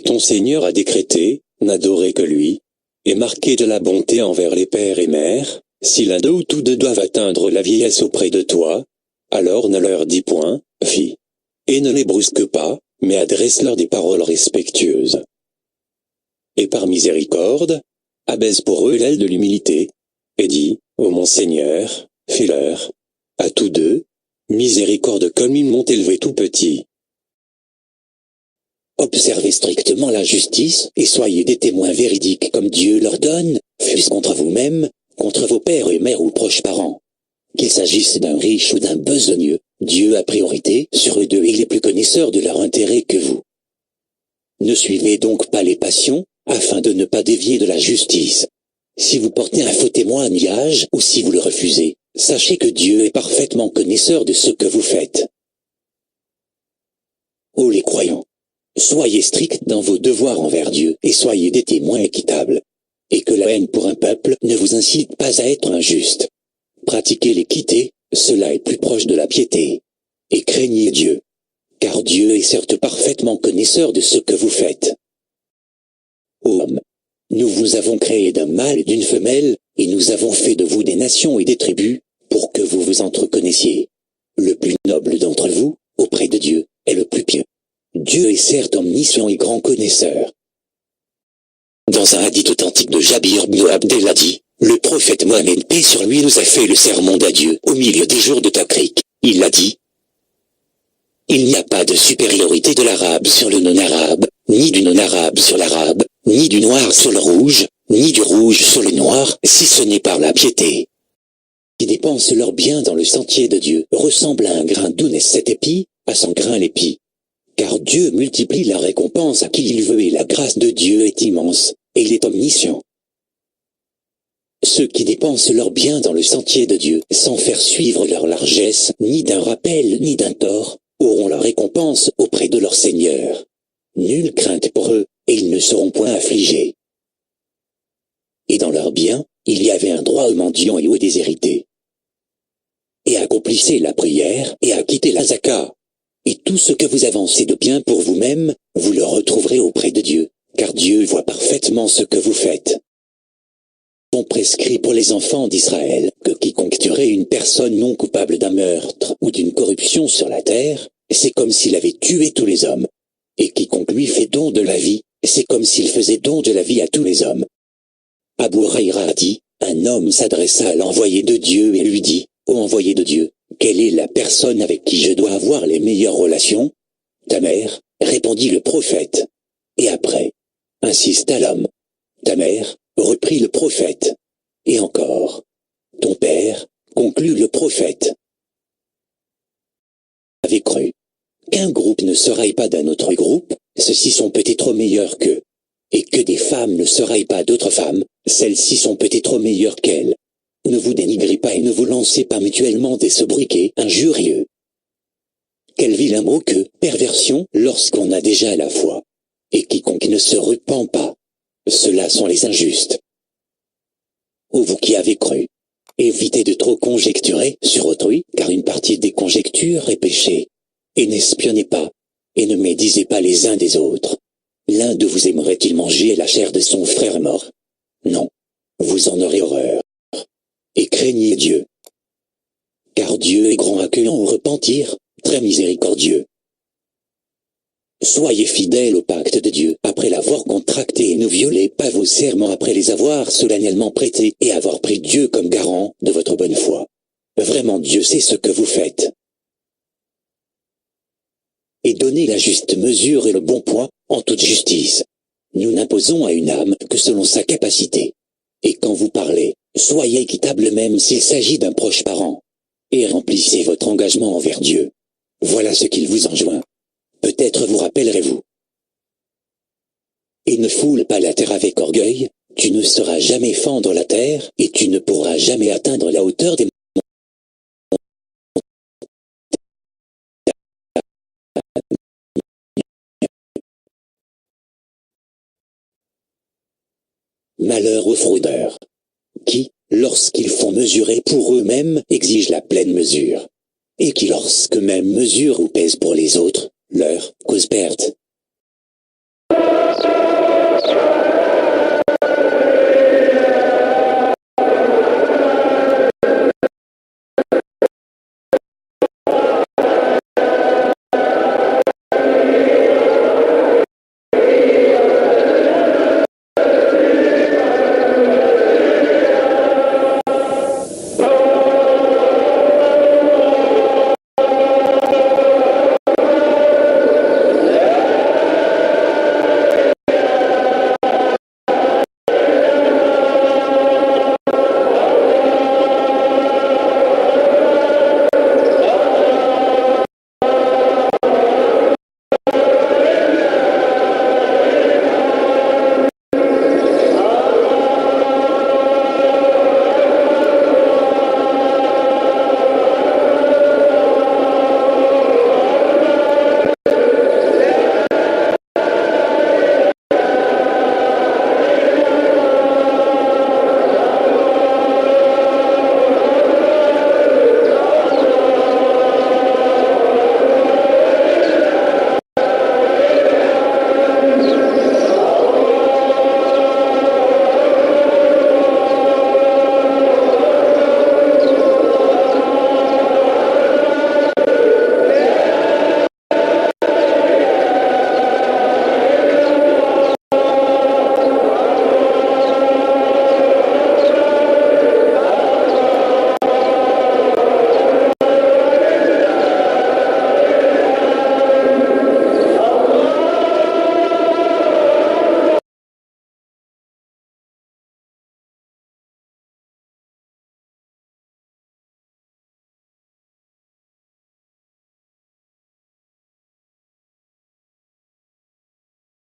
ton Seigneur a décrété, n'adorer que lui, et marquer de la bonté envers les pères et mères, si l'un d'eux ou tous deux doivent atteindre la vieillesse auprès de toi, alors ne leur dis point, fille. Et ne les brusque pas, mais adresse-leur des paroles respectueuses. Et par miséricorde, abaisse pour eux l'aile de l'humilité, et dis, ô mon Seigneur, fais-leur, à tous deux, miséricorde comme ils m'ont élevé tout petit. Observez strictement la justice, et soyez des témoins véridiques comme Dieu leur donne, fût-ce contre vous-même, contre vos pères et mères ou proches parents. Qu'il s'agisse d'un riche ou d'un besogneux, Dieu a priorité sur eux deux et il est plus connaisseur de leur intérêt que vous. Ne suivez donc pas les passions, afin de ne pas dévier de la justice. Si vous portez un faux témoignage ou si vous le refusez, sachez que Dieu est parfaitement connaisseur de ce que vous faites. Ô les croyants! Soyez stricts dans vos devoirs envers Dieu et soyez des témoins équitables. Et que la haine pour un peuple ne vous incite pas à être injuste. Pratiquez l'équité, cela est plus proche de la piété. Et craignez Dieu. Car Dieu est certes parfaitement connaisseur de ce que vous faites. Ô hommes, nous vous avons créé d'un mâle et d'une femelle, et nous avons fait de vous des nations et des tribus, pour que vous vous entreconnaissiez. Le plus noble d'entre vous, auprès de Dieu, est le plus pieux. Dieu est certes omniscient et grand connaisseur. Dans un hadith authentique de Jabir ibn Abdallah dit, le prophète Mohammed, paix sur lui, nous a fait le sermon d'adieu au milieu des jours de Takrik. Il a dit, il n'y a pas de supériorité de l'arabe sur le non-arabe, ni du non-arabe sur l'arabe, ni du noir sur le rouge, ni du rouge sur le noir, si ce n'est par la piété. Qui dépensent leurs biens dans le sentier de Dieu ressemble à un grain d'où naît cet épi, à 100 grains l'épi. Car Dieu multiplie la récompense à qui il veut et la grâce de Dieu est immense, et il est omniscient. Ceux qui dépensent leurs biens dans le sentier de Dieu, sans faire suivre leur largesse, ni d'un rappel ni d'un tort, auront la récompense auprès de leur Seigneur. Nulle crainte pour eux, et ils ne seront point affligés. Et dans leurs biens, il y avait un droit aux mendiants et aux déshérités. Et accomplissez la prière, et acquittez la zakat. Et tout ce que vous avancez de bien pour vous-même, vous le retrouverez auprès de Dieu, car Dieu voit parfaitement ce que vous faites. On prescrit pour les enfants d'Israël que quiconque tuerait une personne non coupable d'un meurtre ou d'une corruption sur la terre, c'est comme s'il avait tué tous les hommes. Et quiconque lui fait don de la vie, c'est comme s'il faisait don de la vie à tous les hommes. Abu Huraïra a dit, un homme s'adressa à l'envoyé de Dieu et lui dit, ô envoyé de Dieu, quelle est la personne avec qui je dois avoir les meilleures relations? Ta mère, répondit le prophète. Et après, insista l'homme. Ta mère, reprit le prophète. Et encore, ton père, conclut le prophète. Avait cru qu'un groupe ne se raille pas d'un autre groupe, ceux-ci sont peut-être meilleurs qu'eux. Et que des femmes ne se raillent pas d'autres femmes, celles-ci sont peut-être meilleures qu'elles. Ne vous dénigrez pas et ne vous lancez pas mutuellement des sobriquets injurieux. Quel vilain mot que perversion lorsqu'on a déjà la foi. Et quiconque ne se repent pas, ceux-là sont les injustes. Ô vous qui avez cru, évitez de trop conjecturer sur autrui, car une partie des conjectures est péché. Et n'espionnez pas, et ne médisez pas les uns des autres. L'un de vous aimerait-il manger la chair de son frère mort? Non, vous en aurez horreur. Et craignez Dieu. Car Dieu est grand accueillant au repentir, très miséricordieux. Soyez fidèles au pacte de Dieu après l'avoir contracté et ne violez pas vos serments après les avoir solennellement prêtés et avoir pris Dieu comme garant de votre bonne foi. Vraiment Dieu sait ce que vous faites. Et donnez la juste mesure et le bon poids en toute justice. Nous n'imposons à une âme que selon sa capacité. Et quand vous parlez, soyez équitable même s'il s'agit d'un proche parent. Et remplissez votre engagement envers Dieu. Voilà ce qu'il vous enjoint. Peut-être vous rappellerez-vous. Et ne foule pas la terre avec orgueil, tu ne sauras jamais fendre la terre, et tu ne pourras jamais atteindre la hauteur des Malheur aux fraudeurs, qui, lorsqu'ils font mesurer pour eux-mêmes, exigent la pleine mesure, et qui lorsque même mesurent ou pèsent pour les autres, leur causent perte.